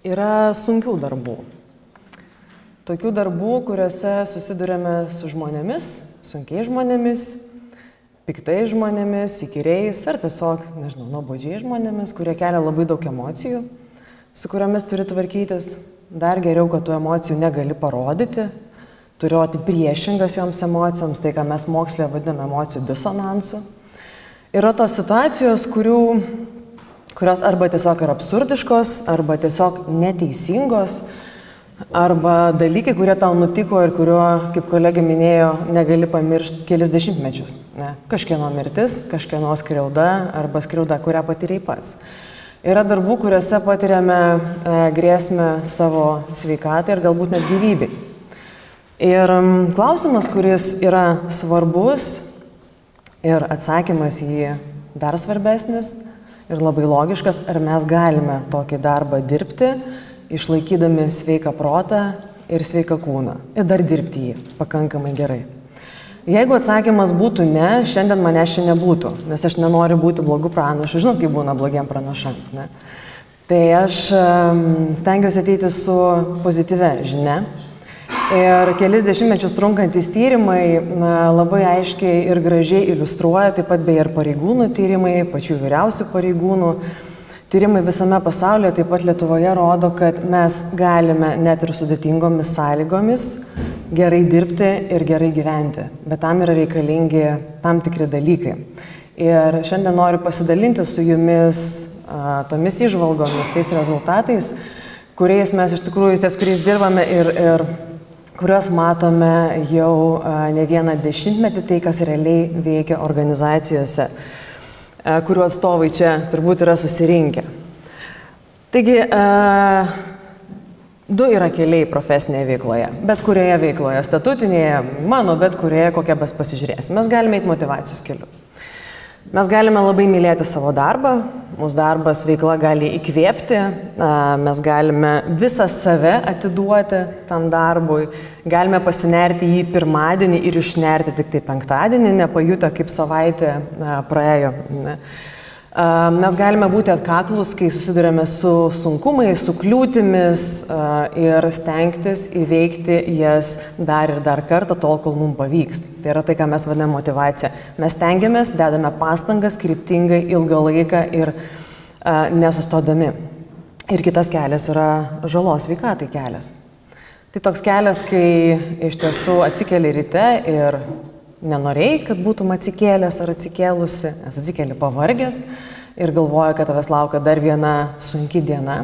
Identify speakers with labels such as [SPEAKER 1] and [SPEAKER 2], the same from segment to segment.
[SPEAKER 1] Yra sunkių darbų. Tokių darbų, kuriuose susidurėme su žmonėmis, sunkiais žmonėmis, piktais žmonėmis, įkyriais ar tiesiog, nežinau, nuobodžiais žmonėmis, kurie kelia labai daug emocijų, su kuriomis turi tvarkytis. Dar geriau, kad tų emocijų negali parodyti, turiuoti priešingas joms emocijoms, tai ką mes moksle vadiname emocijų disonansu. Yra tos situacijos, kurios arba tiesiog yra absurdiškos, arba tiesiog neteisingos, arba dalykai, kurie tau nutiko ir kurio, kaip kolegė minėjo, negali pamiršti kelis dešimtmečius. Kažkieno mirtis, kažkieno skriauda arba skriauda, kurią patyrei pats. Yra darbų, kuriuose patiriame grėsmę savo sveikatai ir galbūt net gyvybei. Ir klausimas, kuris yra svarbus ir atsakymas į jį dar svarbesnis ir labai logiškas, ar mes galime tokį darbą dirbti, išlaikydami sveiką protą ir sveiką kūną ir dar dirbti jį pakankamai gerai. Jeigu atsakymas būtų ne, šiandien manęs čia nebūtų, nes aš nenoriu būti blogų pranašų, žinot, kaip būna blogiem pranašam, ne? Tai aš stengiuosi ateiti su pozityvia žinia. Ir kelis dešimtmečius trunkantys tyrimai labai aiškiai ir gražiai iliustruoja, taip pat beje ir pareigūnų tyrimai, pačių vyriausių pareigūnų. Tyrimai visame pasaulyje, taip pat Lietuvoje, rodo, kad mes galime net ir sudėtingomis sąlygomis gerai dirbti ir gerai gyventi, bet tam yra reikalingi tam tikri dalykai. Ir šiandien noriu pasidalinti su jumis tomis įžvalgomis, tais rezultatais, kuriais mes iš tikrųjų, ties kuriais dirbame ir kuriuos matome jau ne vieną dešimtmetį, tai kas realiai veikia organizacijose, kurių atstovai čia turbūt yra susirinkę. Taigi, du yra keliai profesinėje veikloje, bet kurioje veikloje, statutinėje, mano, bet kurioje, kokią mes pasižiūrėsime. Mes galime eiti motyvacijos keliu. Mes galime labai mylėti savo darbą, mūsų darbas, veikla gali įkvėpti, mes galime visą save atiduoti tam darbui, galime pasinerti jį pirmadienį ir išnerti tik tai penktadienį, nepajutę kaip savaitė praėjo. Mes galime būti atkaklus, kai susidurėme su sunkumais, su kliūtimis ir stengtis įveikti jas dar ir dar kartą, tol, kol mums pavyks. Tai yra tai, ką mes vadiname motyvacija. Mes stengiamės, dedame pastangas kryptingai ilgą laiką ir nesustodami. Ir kitas kelias yra žalos sveikatai kelias. Tai toks kelias, kai iš tiesų atsikeli ryte ir nenorėjai, kad būtum atsikėlęs ar atsikėlusi, nes atsikeli pavargęs ir galvoja, kad tavęs laukia dar viena sunki diena.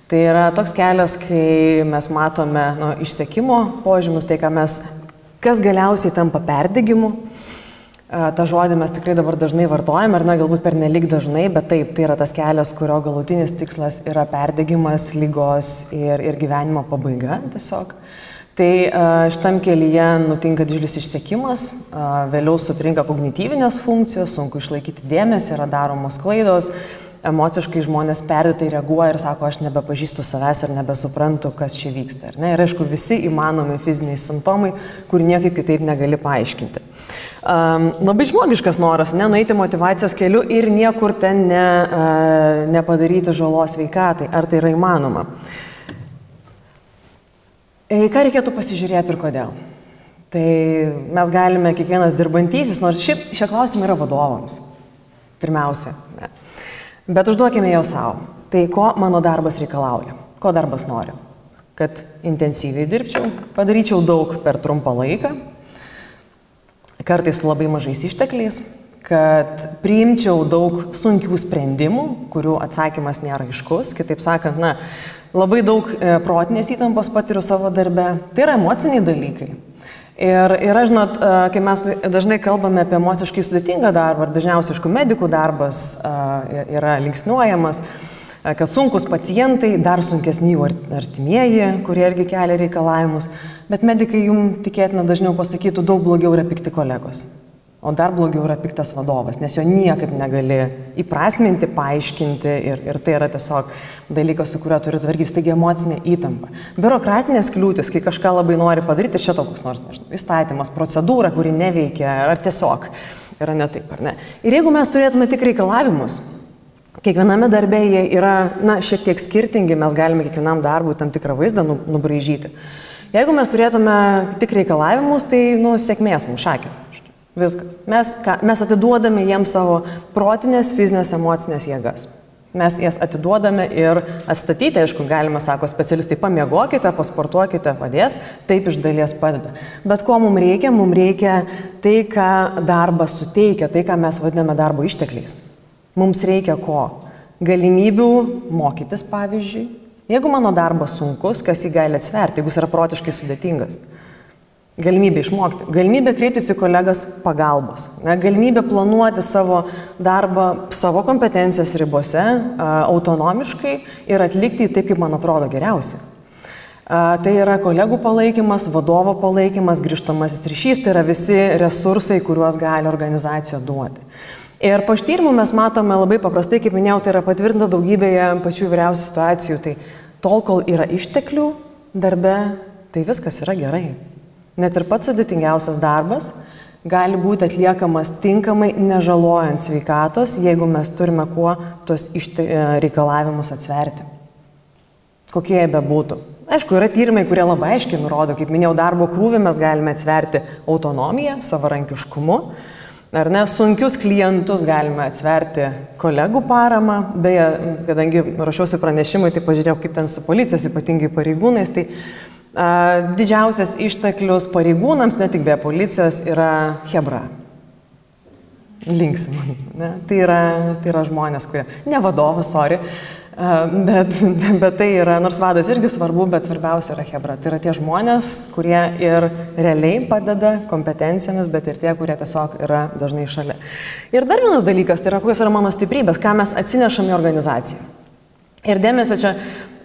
[SPEAKER 1] Tai yra toks kelias, kai mes matome išsekimo požymus, tai kas galiausiai tampa perdegimu. Ta žodį mes tikrai dabar dažnai vartojame, ar galbūt pernelyg dažnai, bet taip, tai yra tas kelias, kurio galutinis tikslas yra perdegimas, ligos ir gyvenimo pabaiga tiesiog. Tai šitam kelyje nutinka didžiulis išsekimas, vėliau sutrinka kognityvinės funkcijos, sunku išlaikyti dėmesį, yra daromos klaidos, emociškai žmonės perdėtai reaguoja ir sako, aš nebepažįstu savęs ir nebesuprantu, kas čia vyksta. Ir aišku, visi įmanomi fiziniai simptomai, kur niekaip kitaip negali paaiškinti. Labai žmogiškas noras, nueiti motyvacijos keliu ir niekur ten nepadaryti žalos sveikatai. Ar tai yra įmanoma? Ką reikėtų pasižiūrėti ir kodėl? Tai mes galime kiekvienas dirbantysis, nors šiaip šie klausimai yra vadovams, pirmiausia. Bet užduokime jau savo. Tai ko mano darbas reikalauja? Ko darbas nori? Kad intensyviai dirbčiau, padaryčiau daug per trumpą laiką, kartais su labai mažais ištekliais, kad priimčiau daug sunkių sprendimų, kurių atsakymas nėra aiškus, kitaip sakant, labai daug protinės įtampos patiriu savo darbe. Tai yra emociniai dalykai. Ir žinot, kai mes dažnai kalbame apie emociškai sudėtingą darbą, ir dažniausiai, aišku, medikų darbas yra linksniuojamas, kad sunkus pacientai, dar sunkesni jų artimieji, kurie irgi kelia reikalavimus, bet medikai jums tikėtina dažniau pasakytų, daug blogiau yra pikti kolegos. O dar blogiau yra piktas vadovas, nes jo niekaip negali įprasminti, paaiškinti ir tai yra tiesiog dalykas, su kuriuo turi tvarkytis, taigi emocinė įtampa. Biurokratinės kliūtis, kai kažką labai nori padaryti ir čia toks nors, nežinau, įstatymas, procedūra, kuri neveikia, ar tiesiog yra ne taip, ar ne. Ir jeigu mes turėtume tik reikalavimus, Kiekviename darbe jie yra, šiek tiek skirtingi, mes galime kiekvienam darbui tam tikrą vaizdą nubraižyti. Jeigu mes turėtume tik reikalavimus, tai, sėkmės mums šakės. Viskas. Mes atiduodame jiems savo protinės, fizinės, emocinės jėgas. Mes jas atiduodame ir atstatyti, aišku, galime, sako specialistai, pamiegokite, pasportuokite, padės, taip iš dalies padeda. Bet ko mums reikia? Mums reikia tai, ką darbas suteikia, tai, ką mes vadiname darbo ištekliais. Mums reikia ko? Galimybių mokytis, pavyzdžiui. Jeigu mano darbas sunkus, kas jį gali atsverti, jeigu jis yra protiškai sudėtingas? Galimybė išmokti, galimybė kreiptis į kolegas pagalbos, galimybė planuoti savo darbą savo kompetencijos ribose, autonomiškai ir atlikti taip, kaip man atrodo geriausiai. Tai yra kolegų palaikymas, vadovo palaikymas, grįžtamasis ryšys, tai yra visi resursai, kuriuos gali organizacija duoti. Ir po tyrimų mes matome labai paprastai, kaip minėjau, tai yra patvirtinta daugybėje pačių įvairiausių situacijų, tai tol, kol yra išteklių darbe, tai viskas yra gerai. Net ir pats sudėtingiausias darbas gali būti atliekamas tinkamai, nežalojant sveikatos, jeigu mes turime kuo tos reikalavimus atsverti. Kokie jie bebūtų. Aišku, yra tyrimai, kurie labai aiškiai nurodo, kaip minėjau, darbo krūvį mes galime atsverti autonomiją, savarankiškumu. Ar ne, sunkius klientus galime atsverti kolegų paramą. Beje, kadangi ruošiausi pranešimui, tai pažiūrėjau, kaip ten su policijos, ypatingai pareigūnais, tai didžiausias išteklius pareigūnams, ne tik be policijos, yra chebra. Linksima. Tai yra žmonės, kurie, ne vadovas, bet tai yra, nors vadas irgi svarbu, bet svarbiausia yra chebra. Tai yra tie žmonės, kurie ir realiai padeda kompetencijomis, bet ir tie, kurie tiesiog yra dažnai šalia. Ir dar vienas dalykas, tai yra kokios yra mano stiprybės, ką mes atsinešame į organizaciją. Ir dėmesio čia,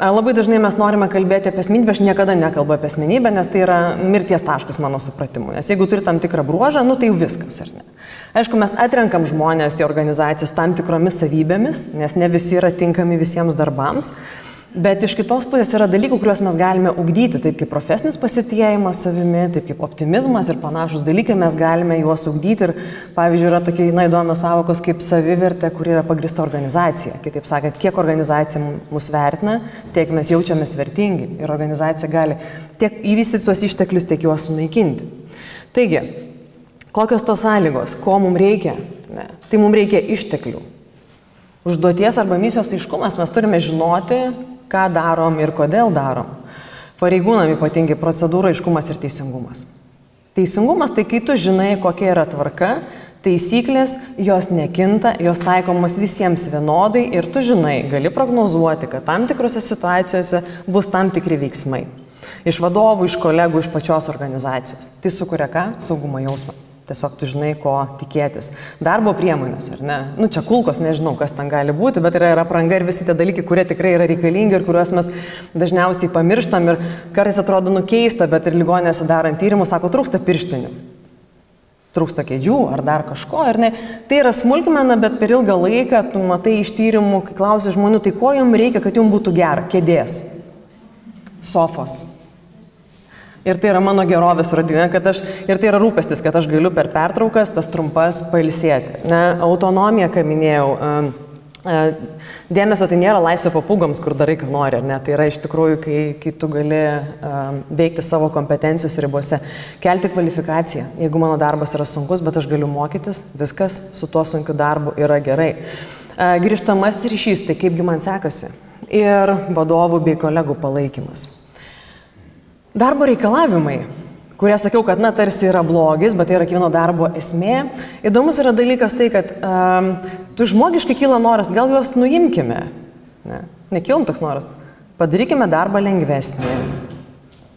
[SPEAKER 1] labai dažnai mes norime kalbėti apie asmenybę, aš niekada nekalbu apie asmenybę, nes tai yra mirties taškas mano supratimu. Nes jeigu turi tam tikrą bruožą, tai jau viskas, ar ne? Aišku, mes atrenkam žmonės į organizacijas tam tikromis savybėmis, nes ne visi yra tinkami visiems darbams. Bet iš kitos pusės yra dalykų, kuriuos mes galime ugdyti, taip kaip profesinis pasitikėjimas savimi, taip kaip optimizmas ir panašus dalykai, mes galime juos ugdyti. Ir, pavyzdžiui, yra tokie įdomios sąvokos kaip savivertė, kuri yra pagrįsta organizacija. Kitaip sakant, kiek organizacija mus vertina, tiek mes jaučiamės vertingi. Ir organizacija gali tiek įvystyti tuos išteklius, tiek juos sunaikinti. Taigi, kokios tos sąlygos, ko mums reikia? Tai mums reikia išteklių. Užduoties arba misijos aiškumas, mes turime žinoti, ką darom ir kodėl darom. Pareigūnam ypatingai procedūra, aiškumas ir teisingumas. Teisingumas tai kai tu žinai, kokia yra tvarka, taisyklės, jos nekinta, jos taikomos visiems vienodai ir tu žinai, gali prognozuoti, kad tam tikrose situacijose bus tam tikri veiksmai. Iš vadovų, iš kolegų, iš pačios organizacijos. Tai sukuria ką? Saugumo jausmą. Tiesiog tu žinai, ko tikėtis. Darbo priemonės, ar ne? Čia kulkos, nežinau, kas ten gali būti, bet yra apranga ir visi tie dalykai, kurie tikrai yra reikalingi ir kuriuos mes dažniausiai pamirštam ir kartais atrodo nukeista, bet ir ligoninėse darant tyrimus, sako, trūksta pirštinių. Trūksta kėdžių ar dar kažko, ar ne? Tai yra smulkmena, bet per ilgą laiką, tu matai iš tyrimų, kai klausi žmonių, tai ko jums reikia, kad jums būtų gera? Kėdės, sofos. Ir tai yra mano gerovės rodinė, ir tai yra rūpestis, kad aš galiu per pertraukas tas trumpas pailsėti. Autonomija, ką minėjau, dėmesio tai nėra laisvė papūgoms, kur darai, ką nori, ar ne? Tai yra iš tikrųjų, kai tu gali veikti savo kompetencijos ribose, kelti kvalifikaciją. Jeigu mano darbas yra sunkus, bet aš galiu mokytis, viskas su tuo sunkiu darbu yra gerai. Grįžtamas ryšys, tai kaipgi man sekasi. Ir vadovų bei kolegų palaikymas. Darbo reikalavimai, kurie sakiau, kad tarsi yra blogis, bet tai yra kiekvieno darbo esmė. Įdomus yra dalykas tai, kad tu žmogiškai kyla noras, gal juos nuimkime. Nekilom toks noras. Padarykime darbą lengvesnį,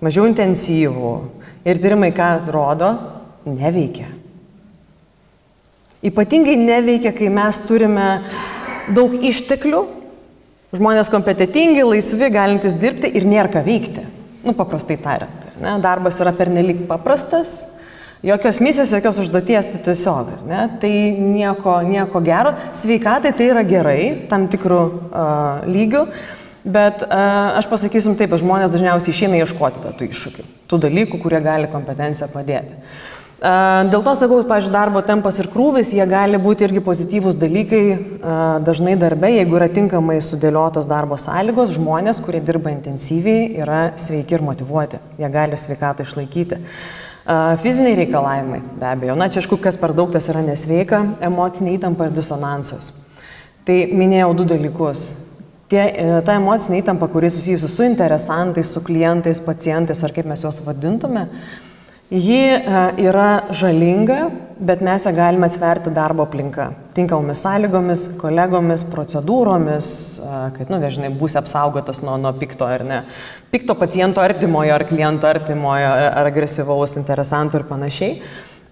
[SPEAKER 1] mažiau intensyvų. Ir tyrimai, ką rodo, neveikia. Ypatingai neveikia, kai mes turime daug išteklių, žmonės kompetentingi, laisvi, galintys dirbti ir nėra ką veikti. Paprastai tariant. Darbas yra pernelyg paprastas, jokios misijos, jokios užduoties, tai tiesiog. Tai nieko gero. Sveikatai tai yra gerai, tam tikrų lygių, bet aš pasakysim taip, žmonės dažniausiai išeina ieškoti tų iššūkių, tų dalykų, kurie gali kompetenciją padėti. Dėl to sakau, pavyzdžiui, darbo tempas ir krūvis, jie gali būti irgi pozityvūs dalykai dažnai darbe, jeigu yra tinkamai sudėliotos darbo sąlygos, žmonės, kurie dirba intensyviai, yra sveiki ir motyvuoti, jie gali sveikatą išlaikyti. Fiziniai reikalavimai, be abejo, na čia aišku, kas per daug tas yra nesveika, emocinė įtampa ir disonansas. Tai minėjau du dalykus. Ta emocinė įtampa, kuri susijusi su interesantais, su klientais, pacientais ar kaip mes juos vadintume, ji yra žalinga, bet mes ją galime atsverti darbo aplinka. Tinkamomis sąlygomis, kolegomis, procedūromis, kad, dažnai būsi apsaugotas nuo pikto ar ne. Pikto paciento artimojo ar kliento artimojo ar agresyvaus interesantų ir panašiai.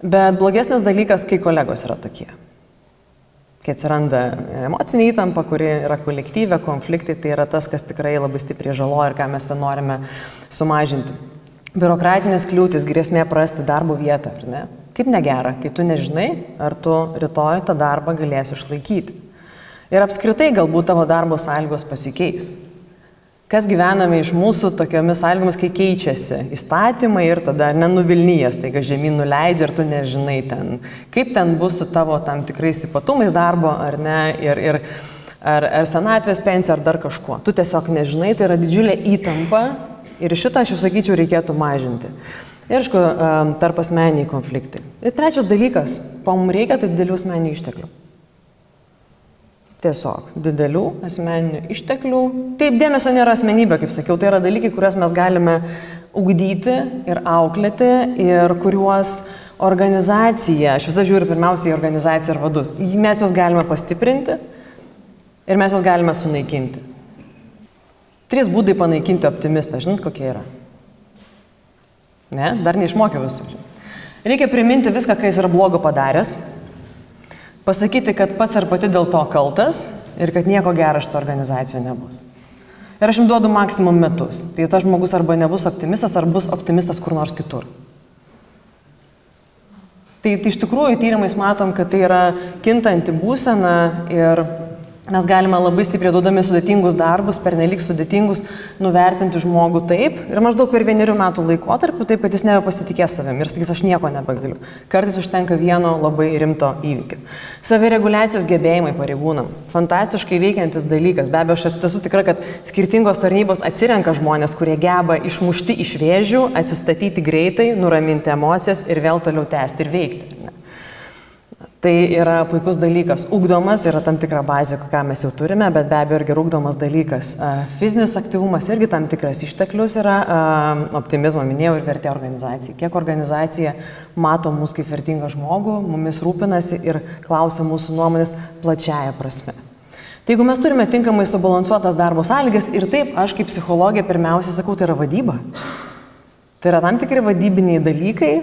[SPEAKER 1] Bet blogesnis dalykas, kai kolegos yra tokie. Kai atsiranda emocinė įtampa, kuri yra kolektyvė, konfliktai, tai yra tas, kas tikrai labai stipriai žaloja ir ką mes ten norime sumažinti. Biurokratinės kliūtis, grėsmė prarasti darbo vietą, ar ne? Kaip negera, kai tu nežinai, ar tu rytoj tą darbą galėsi išlaikyti. Ir apskritai galbūt tavo darbo sąlygos pasikeis. Kas gyvename iš mūsų tokiomis sąlygomis, kai keičiasi įstatymai ir tada nenuvilnyjas, tai žemyn nuleidžia ir tu nežinai ten, kaip ten bus su tavo tam tikrais ypatumais darbo, ar ne, ar senatvės pensija, ar dar kažkuo. Tu tiesiog nežinai, tai yra didžiulė įtampa. Ir šitą, aš jau sakyčiau, reikėtų mažinti. Ir, aišku, tarp asmeniniai konfliktai. Ir trečias dalykas, mums reikia tai didelių asmeninių išteklių. Tiesiog, didelių asmeninių išteklių. Taip, dėmesio nėra asmenybė, kaip sakiau, tai yra dalykai, kuriuos mes galime ugdyti ir auklėti ir kuriuos organizacija, aš visą žiūriu pirmiausiai į organizaciją ir vadus, mes juos galime pastiprinti ir mes juos galime sunaikinti. 3 būdai panaikinti optimistą. Žinot, kokie yra? Ne? Dar neišmokiau visų. Reikia priminti viską, kai jis yra blogo padaręs, pasakyti, kad pats ar pati dėl to kaltas ir kad nieko gero šito organizacijoje nebus. Ir aš jums duodu maksimum metus. Tai tas žmogus arba nebus optimistas, ar bus optimistas kur nors kitur. Tai iš tikrųjų tyrimais matom, kad tai yra kintanti būsena ir mes galime labai stipriai duodami sudėtingus darbus, pernelyg sudėtingus, nuvertinti žmogų taip ir maždaug per 1 metų laikotarpį taip, kad jis nebepasitikės savim ir sakys, aš nieko nebegaliu. Kartais užtenka vieno labai rimto įvykio. Savireguliacijos gebėjimai pareigūnam. Fantastiškai veikiantis dalykas. Be abejo, aš esu tikra, kad skirtingos tarnybos atsirenka žmonės, kurie geba išmušti iš vėžių, atsistatyti greitai, nuraminti emocijas ir vėl toliau tęsti ir veikti. Tai yra puikus dalykas. Ugdomas yra tam tikra bazė, ką mes jau turime, bet be abejo irgi ugdomas dalykas. Fizinis aktyvumas irgi tam tikras išteklius yra, optimizmą minėjau ir vertė organizacijai. Kiek organizacija mato mus kaip vertingą žmogų, mumis rūpinasi ir klausia mūsų nuomonės plačiaja prasme. Tai jeigu mes turime tinkamai subalansuotas darbo sąlygas ir taip, aš kaip psichologė pirmiausiai sakau, tai yra vadyba. Tai yra tam tikri vadybiniai dalykai,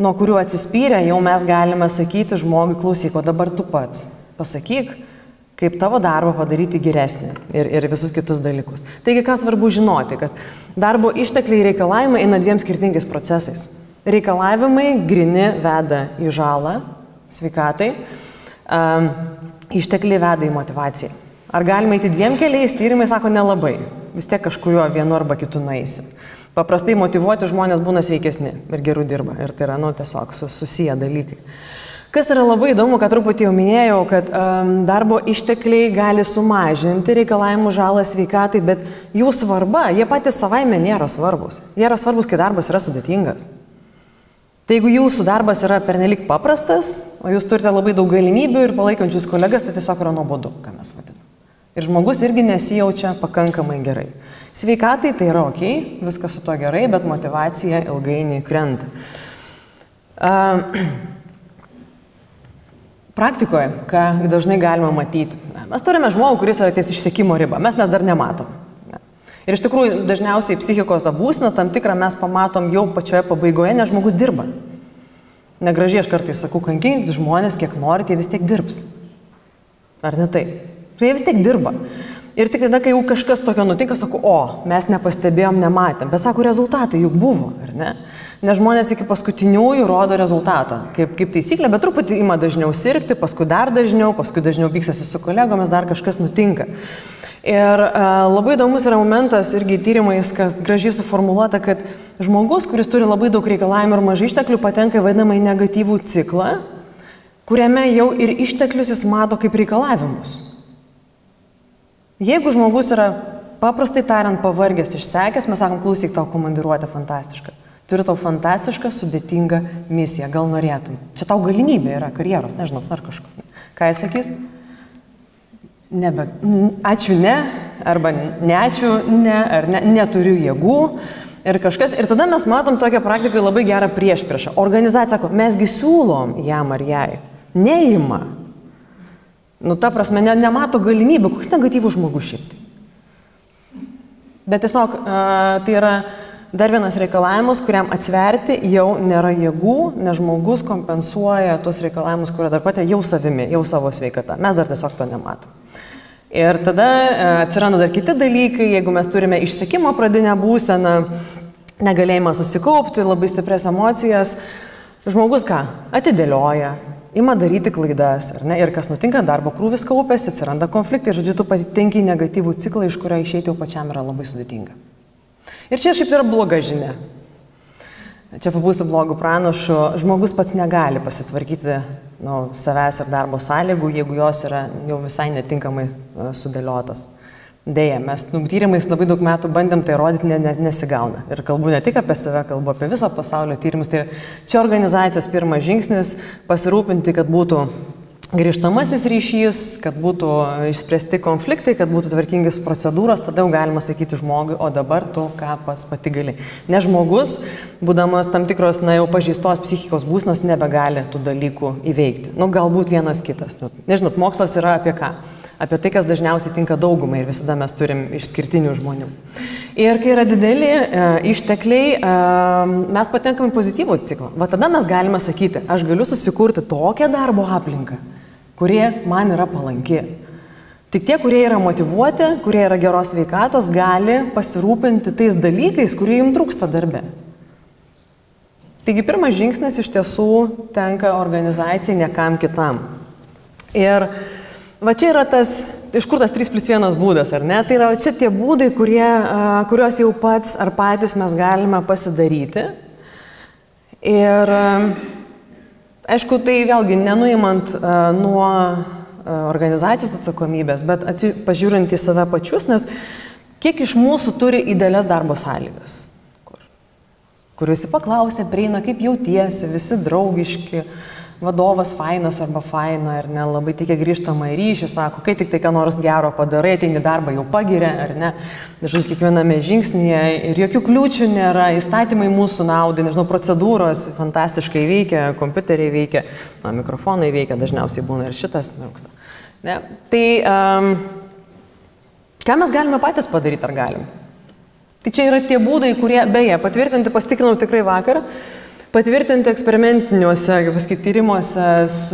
[SPEAKER 1] nuo kurių atsispyrę jau mes galime sakyti žmogui, klausyk, o dabar tu pats pasakyk, kaip tavo darbą padaryti geresnį ir visus kitus dalykus. Taigi, ką svarbu žinoti, kad darbo ištekliai reikalavimai eina 2 skirtingais procesais. Reikalavimai grini veda į žalą sveikatai, ištekliai veda į motivaciją. Ar galima eiti 2 keliais, tyrimai sako nelabai, vis tiek kažkuriuo vienu arba kitu nueisim. Paprastai motyvuoti žmonės būna sveikesni ir geriau dirba. Ir tai yra, tiesiog susiję dalykai. Kas yra labai įdomu, kad truputį jau minėjau, kad darbo ištekliai gali sumažinti reikalavimų žalą sveikatai, bet jų svarba, jie patys savaime nėra svarbus. Jie yra svarbus, kai darbas yra sudėtingas. Tai jeigu jūsų darbas yra pernelyg paprastas, o jūs turite labai daug galimybių ir palaikančius kolegas, tai tiesiog yra nuobodu, ką mes vadiname. Ir žmogus irgi nesijaučia pakankamai gerai. Sveikatai tai yra ok, viskas su to gerai, bet motivacija ilgainiui krenta. Praktikoje, ką dažnai galima matyti, mes turime žmogų, kuris yra ties išsekimo riba, mes dar nematom. Ir iš tikrųjų dažniausiai psichikos būseną tam tikrą mes pamatom jau pačioje pabaigoje, nes žmogus dirba. Negražiai aš kartais sakau, kankinkit žmonės, kiek norit, jie vis tiek dirbs. Ar ne taip? Jie vis tiek dirba. Ir tik tada, kai jau kažkas tokio nutinka, sako, mes nepastebėjom, nematėm. Bet sako, rezultatai juk buvo, ar ne? Nes žmonės iki paskutiniųjų rodo rezultatą, kaip taisyklė, bet truputį ima dažniau sirgti, paskui dar dažniau pyksasi su kolegomis, dar kažkas nutinka. Ir labai įdomus yra momentas irgi tyrimais, kad gražiai suformuoluota, kad žmogus, kuris turi labai daug reikalavimų ir mažai išteklių, patenka į vadinamą negatyvų ciklą, kuriame jau ir išteklius jis mato kaip reikalavimus. Jeigu žmogus yra paprastai tariant pavargęs, išsekęs, mes sakom, klausyk, tau komandiruotė fantastiška. Turiu tau fantastišką, sudėtingą misiją, gal norėtum. Čia tau galimybė yra karjeros, nežinau, ar kažkur. Ką jis sakys? Ačiū ne, arba ne ačiū ne, ar ne, neturiu jėgų ir kažkas. Ir tada mes matom tokią praktiką labai gerą priešpriešą. Organizacija sako, mesgi siūlom jam ar jai, neima. Nu, ta prasme, nemato galimybę, koks negatyvus žmogus šiaip tai. Bet tiesiog tai yra dar vienas reikalavimas, kuriam atsverti jau nėra jėgų, nes žmogus kompensuoja tuos reikalavimus, kurie dar patė jau savimi, jau savo sveikata. Mes dar tiesiog to nematom. Ir tada atsiranda dar kiti dalykai, jeigu mes turime išsekimo pradinę būseną, negalėjimą susikaupti, labai stiprias emocijas, žmogus ką? Atidėlioja, ima daryti klaidas, ar ne? Ir kas nutinka, darbo krūvis kaupėsi, atsiranda konfliktai, žodžiu, tu patenki į negatyvų ciklą, iš kurio išeiti jau pačiam yra labai sudėtinga. Ir čia šiaip yra bloga žinia. Čia pabūsiu blogų pranašų, žmogus pats negali pasitvarkyti savęs ir darbo sąlygų, jeigu jos yra jau visai netinkamai sudėliotos. Deja, mes tyrimais labai daug metų bandėm tai rodyti, nesigauna. Ir kalbu ne tik apie save, kalbu apie viso pasaulio tyrimus. Tai čia organizacijos pirmas žingsnis pasirūpinti, kad būtų grįžtamasis ryšys, kad būtų išspręsti konfliktai, kad būtų tvarkingis procedūros, tada jau galima sakyti žmogui, o dabar tu ką pats pati gali. Nes žmogus, būdamas tam tikros, jau pažeistos psichikos būsenos, nebegali tų dalykų įveikti. Galbūt vienas kitas. Nežinot, mokslas yra apie ką? Apie tai, kas dažniausiai tinka daugumai ir visada mes turim išskirtinių žmonių. Ir kai yra dideli ištekliai, mes patenkam į pozityvų ciklą. Va tada mes galime sakyti, aš galiu susikurti tokią darbo aplinką, kurie man yra palanki. Tik tie, kurie yra motyvuoti, kurie yra geros sveikatos, gali pasirūpinti tais dalykais, kurie jums trūksta darbe. Taigi pirmas žingsnis iš tiesų tenka organizacijai, ne kam kitam. Ir va čia yra tas, iš kur tas 3+1 būdas, ar ne? Tai yra čia tie būdai, kuriuos jau pats ar patys mes galime pasidaryti. Ir aišku, tai vėlgi nenuimant nuo organizacijos atsakomybės, bet pažiūrint į save pačius, nes kiek iš mūsų turi idealias darbo sąlygas, kur visi paklausia, prieina, kaip jautiesi, visi draugiški, vadovas fainas arba faina, ar ne, labai teikia grįžtamą į ryšį, sako, kai tik tai ką nors gero padarai, ateini darbą jau pagiria, ar ne, nežinau, kiekviename žingsnyje ir jokių kliūčių nėra, įstatymai mūsų naudai, nežinau, procedūros fantastiškai veikia, kompiuteriai veikia, mikrofonai veikia, dažniausiai būna ir šitas. Ne? Tai ką mes galime patys padaryti, ar galim? Tai čia yra tie būdai, kurie, beje, patvirtinti, pasitikrinau tikrai vakar, patvirtinti eksperimentiniuose, kaip pasakyti, tyrimuose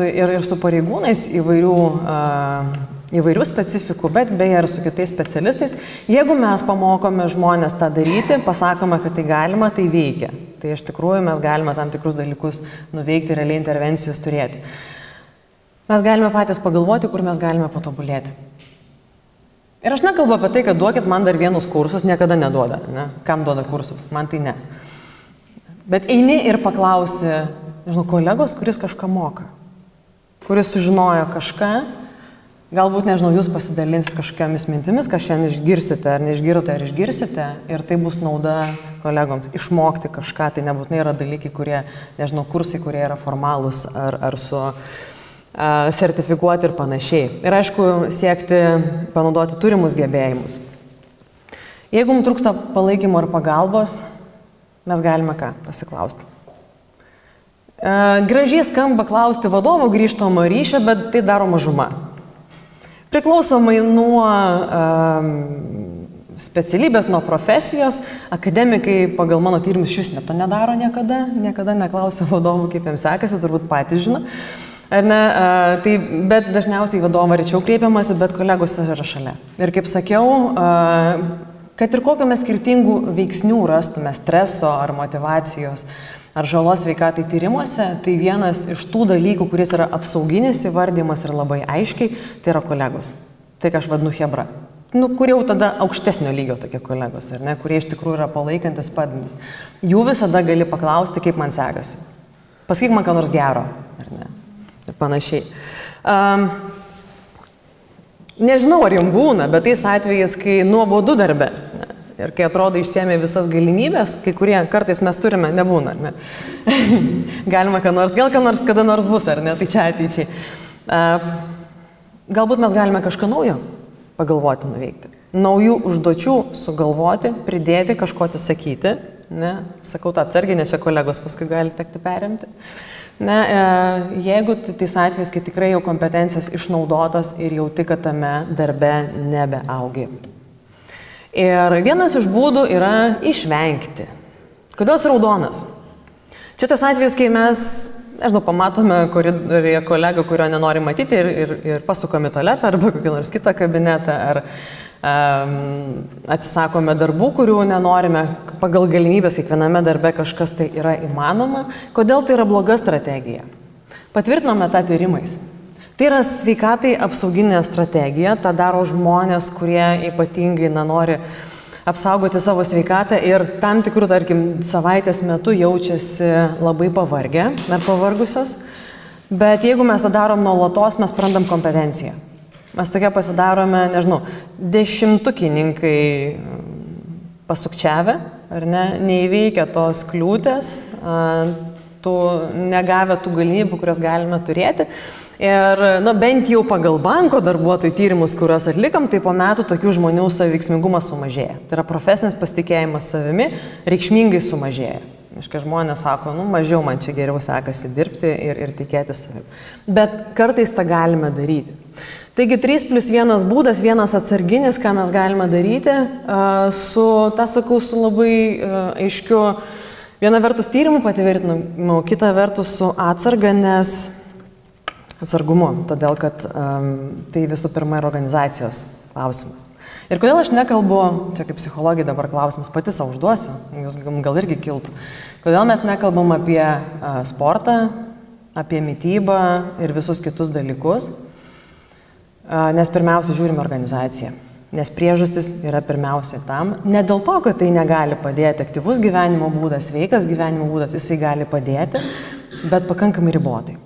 [SPEAKER 1] ir su pareigūnais įvairių specifikų, bet beje ir su kitais specialistais. Jeigu mes pamokome žmonės tą daryti, pasakome, kad tai galima, tai veikia. Tai iš tikrųjų mes galime tam tikrus dalykus nuveikti, realiai intervencijos turėti. Mes galime patys pagalvoti, kur mes galime patobulėti. Ir aš nekalbu apie tai, kad duokit man dar vienus kursus, niekada neduoda. Ne? Kam duoda kursus? Man tai ne. Bet eini ir paklausi, nežinau, kolegos, kuris kažką moka, kuris sužinojo kažką, galbūt, nežinau, jūs pasidalinsit kažkokiamis mintimis, ką šiandien išgirsite, ar neišgirdote, ar išgirsite, ir tai bus nauda kolegoms, išmokti kažką, tai nebūtinai yra dalykai, kurie, nežinau, kursai, kurie yra formalūs, ar su sertifikuoti ir panašiai. Ir aišku, siekti panaudoti turimus gebėjimus. Jeigu mums trūksta palaikymo ir pagalbos, mes galime ką pasiklausti. Gražiai skamba klausti vadovo grįžtamo ryšio, bet tai daro mažuma. Priklausomai nuo specialybės, nuo profesijos, akademikai pagal mano tyrimus šis to nedaro niekada, niekada neklausia vadovų, kaip jiems sekasi, turbūt patys žino. Ar ne, bet dažniausiai vadovą rečiau kreipiamasi, bet kolegos yra šalia. Ir kaip sakiau, kad ir kokio mes skirtingų veiksnių rastume, streso ar motyvacijos, ar žalos sveikatai tyrimuose, tai vienas iš tų dalykų, kuris yra apsauginis įvardymas ir labai aiškiai, tai yra kolegos. Tai, ką aš vadinu chebra. kur jau tada aukštesnio lygio tokie kolegos, ar ne, kurie iš tikrųjų yra palaikantis, padedantis. Jų visada gali paklausti, kaip man sekasi. Pasakyk man ką nors gero, ar ne, ir panašiai. Nežinau, ar jums būna, bet tais atvejais, kai nuobodu darbe, ne, ir kai atrodo išsėmė visas galimybės, kai kurie kartais mes turime, nebūna, ne. Galima ką nors, gal ką nors kada nors bus, ar ne, tai čia ateičiai. Galbūt mes galime kažką naujo pagalvoti, nuveikti. Naujų užduočių sugalvoti, pridėti, kažko atsisakyti, ne, sakau tą atsargiai, nes čia kolegos paskui gali tekti perimti. Ne, jeigu tais atvejais, kai tikrai jau kompetencijos išnaudotos ir jauti, kad tame darbe nebeaugi. Ir vienas iš būdų yra išvengti. Kodėl jis raudonas? Čia tas atvejis, kai mes, nežinau, pamatome koridoriuje kolegą, kurio nenori matyti ir pasukame į tualetą arba kokį nors kitą kabinetą, ar atsisakome darbų, kurių nenorime, pagal galimybės kiekviename darbe kažkas tai yra įmanoma. Kodėl tai yra bloga strategija? Patvirtinome tą tyrimais. Tai yra sveikatai apsauginė strategija, tą daro žmonės, kurie ypatingai nori apsaugoti savo sveikatą ir tam tikrų, tarkim, savaitės metu jaučiasi labai pavargę ar pavargusios, bet jeigu mes tą darom nuolatos, mes prarandam kompetenciją. Mes tokie pasidarome, nežinau, dešimtukininkai pasukčiavę, ar ne, neįveikia tos kliūtės, negavę tų galimybių, kurias galime turėti. Ir bent jau pagal banko darbuotojų tyrimus, kuriuos atlikam, tai po metų tokių žmonių saviveiksmingumas sumažėja. Tai yra profesinis pasitikėjimas savimi reikšmingai sumažėja. Iškai žmonės sako, mažiau man čia geriau sekasi dirbti ir tikėti savimi. Bet kartais tą galime daryti. Taigi 3+1 būdas, vienas atsarginis, ką mes galime daryti, su labai aiškiu, viena vertus tyrimų patvirtinimu, kita vertus su atsarga, nes atsargumu, todėl kad tai visų pirma yra organizacijos klausimas. Ir kodėl aš nekalbu, čia kaip psichologija dabar klausimas, pati savo užduosiu, jūs gal irgi kiltų, kodėl mes nekalbam apie sportą, apie mitybą ir visus kitus dalykus, nes pirmiausia žiūrime organizaciją, nes priežastis yra pirmiausia tam, ne dėl to, kad tai negali padėti, aktyvus gyvenimo būdas, sveikas gyvenimo būdas, jisai gali padėti, bet pakankamai ribotai.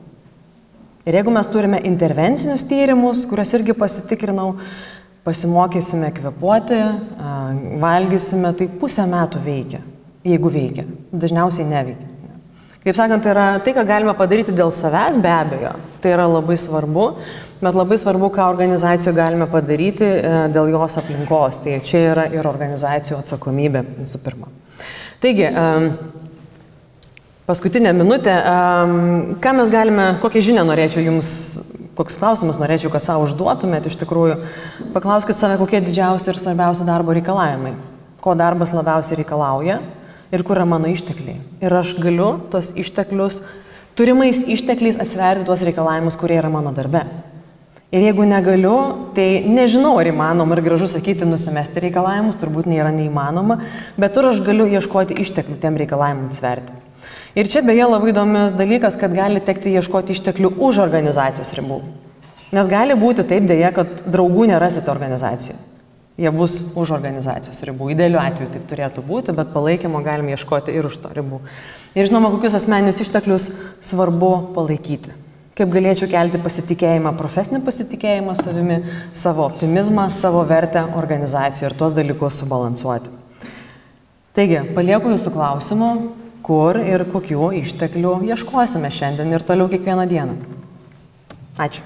[SPEAKER 1] Ir jeigu mes turime intervencinius tyrimus, kuriuos irgi pasitikrinau, pasimokysime kvėpuoti, valgysime, tai pusę metų veikia, jeigu veikia, dažniausiai neveikia. Kaip sakant, tai yra tai, ką galime padaryti dėl savęs, be abejo, tai yra labai svarbu, bet labai svarbu, ką organizacijų galime padaryti dėl jos aplinkos. Tai čia yra ir organizacijų atsakomybė visų pirma. Taigi, paskutinė minutė, ką mes galime, kokią žinią norėčiau jums, kokius klausimus norėčiau, kad savo užduotumėt iš tikrųjų, paklauskit save, kokie didžiausi ir svarbiausi darbo reikalavimai, ko darbas labiausiai reikalauja ir kur yra mano ištekliai. Ir aš galiu tos išteklius, turimais ištekliais atsverti tuos reikalavimus, kurie yra mano darbe. Ir jeigu negaliu, tai nežinau, ar įmanoma ir gražu sakyti nusimesti reikalavimus, turbūt nėra neįmanoma, bet tur aš galiu ieškoti išteklių tiem reikalavimams atsverti. Ir čia beje labai įdomus dalykas, kad gali tekti ieškoti išteklių už organizacijos ribų. Nes gali būti taip dėja, kad draugų nerasite organizacijoje. Jie bus už organizacijos ribų. Idealiu atveju taip turėtų būti, bet palaikymo galime ieškoti ir už to ribų. Ir žinoma, kokius asmeninius išteklius svarbu palaikyti. Kaip galėčiau kelti pasitikėjimą, profesinį pasitikėjimą savimi, savo optimizmą, savo vertę organizacijoje ir tuos dalykus subalansuoti. Taigi, palieku jūsų klausimų, kur ir kokių išteklių ieškosime šiandien ir toliau kiekvieną dieną. Ačiū.